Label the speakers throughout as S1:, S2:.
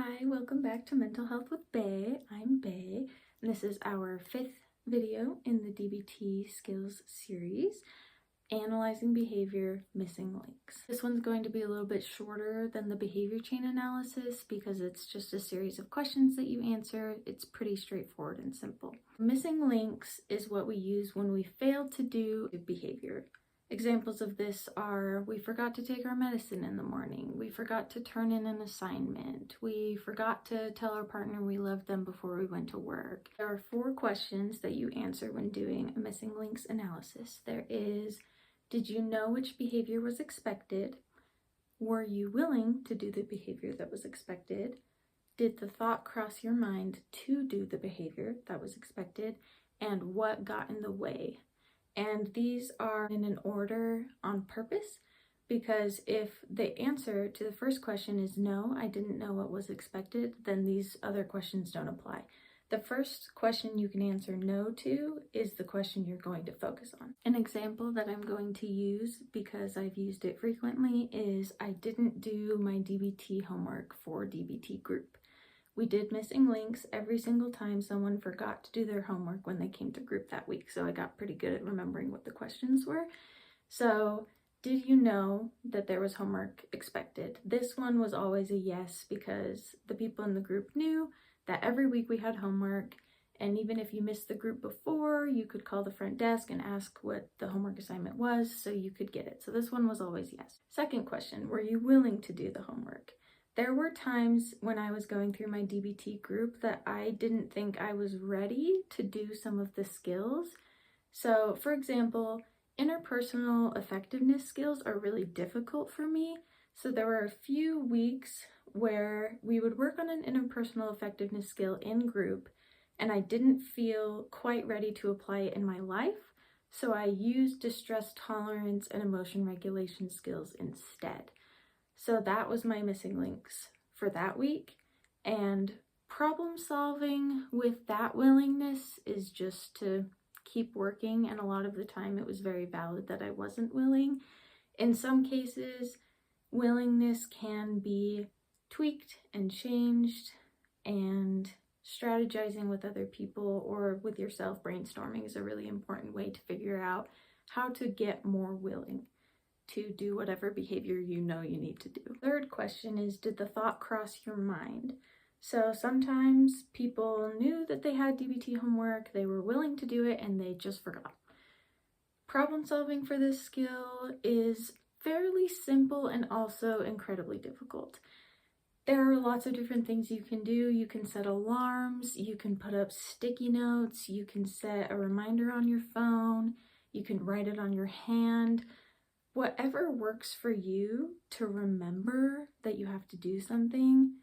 S1: Hi, welcome back to Mental Health with Bae. I'm Bae, and this is our 5th video in the DBT skills series, Analyzing Behavior, Missing Links. This one's going to be a little bit shorter than the behavior chain analysis because it's just a series of questions that you answer. It's pretty straightforward and simple. Missing links is what we use when we fail to do a behavior. Examples of this are: we forgot to take our medicine in the morning, we forgot to turn in an assignment, we forgot to tell our partner we loved them before we went to work. There are 4 questions that you answer when doing a missing links analysis. There is: did you know which behavior was expected? Were you willing to do the behavior that was expected? Did the thought cross your mind to do the behavior that was expected? And what got in the way? And these are in an order on purpose, because if the answer to the first question is no, I didn't know what was expected, then these other questions don't apply. The first question you can answer no to is the question you're going to focus on. An example that I'm going to use because I've used it frequently is: I didn't do my DBT homework for DBT group. We did missing links every single time someone forgot to do their homework when they came to group that week, so I got pretty good at remembering what the questions were. So, did you know that there was homework expected? This one was always a yes, because the people in the group knew that every week we had homework, and even if you missed the group before, you could call the front desk and ask what the homework assignment was so you could get it. So this one was always yes. Second question: were you willing to do the homework? There were times when I was going through my DBT group that I didn't think I was ready to do some of the skills. So, for example, interpersonal effectiveness skills are really difficult for me. So there were a few weeks where we would work on an interpersonal effectiveness skill in group, and I didn't feel quite ready to apply it in my life. So I used distress tolerance and emotion regulation skills instead. So that was my missing links for that week. And problem solving with that willingness is just to keep working, and a lot of the time it was very valid that I wasn't willing. In some cases, willingness can be tweaked and changed, and strategizing with other people or with yourself, brainstorming, is a really important way to figure out how to get more willing to do whatever behavior you know you need to do. Third question is: did the thought cross your mind? So sometimes people knew that they had DBT homework, they were willing to do it, and they just forgot. Problem solving for this skill is fairly simple and also incredibly difficult. There are lots of different things you can do. You can set alarms, you can put up sticky notes, you can set a reminder on your phone, you can write it on your hand. Whatever works for you to remember that you have to do something,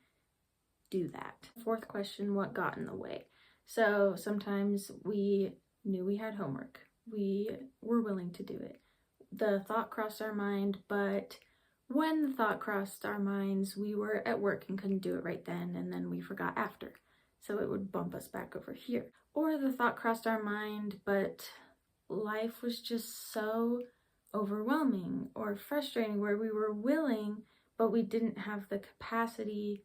S1: do that. Fourth question: what got in the way? So sometimes we knew we had homework. We were willing to do it. The thought crossed our mind, but when the thought crossed our minds, we were at work and couldn't do it right then, and then we forgot after. So it would bump us back over here. Or the thought crossed our mind, but life was just so overwhelming or frustrating where we were willing, but we didn't have the capacity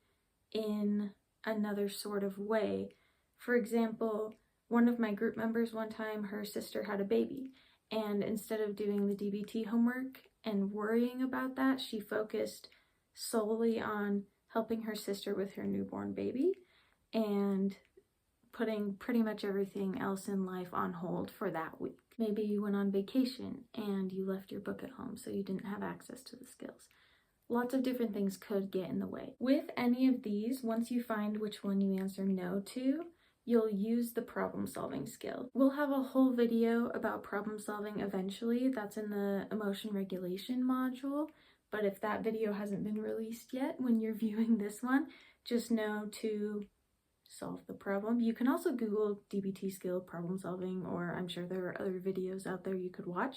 S1: in another sort of way. For example, one of my group members, one time, her sister had a baby, and instead of doing the DBT homework and worrying about that, she focused solely on helping her sister with her newborn baby and putting pretty much everything else in life on hold for that week. Maybe you went on vacation and you left your book at home, so you didn't have access to the skills. Lots of different things could get in the way. With any of these, once you find which one you answer no to, you'll use the problem solving skill. We'll have a whole video about problem solving eventually. That's in the emotion regulation module. But if that video hasn't been released yet when you're viewing this one, just know to solve the problem. You can also Google DBT skill problem solving, or I'm sure there are other videos out there you could watch.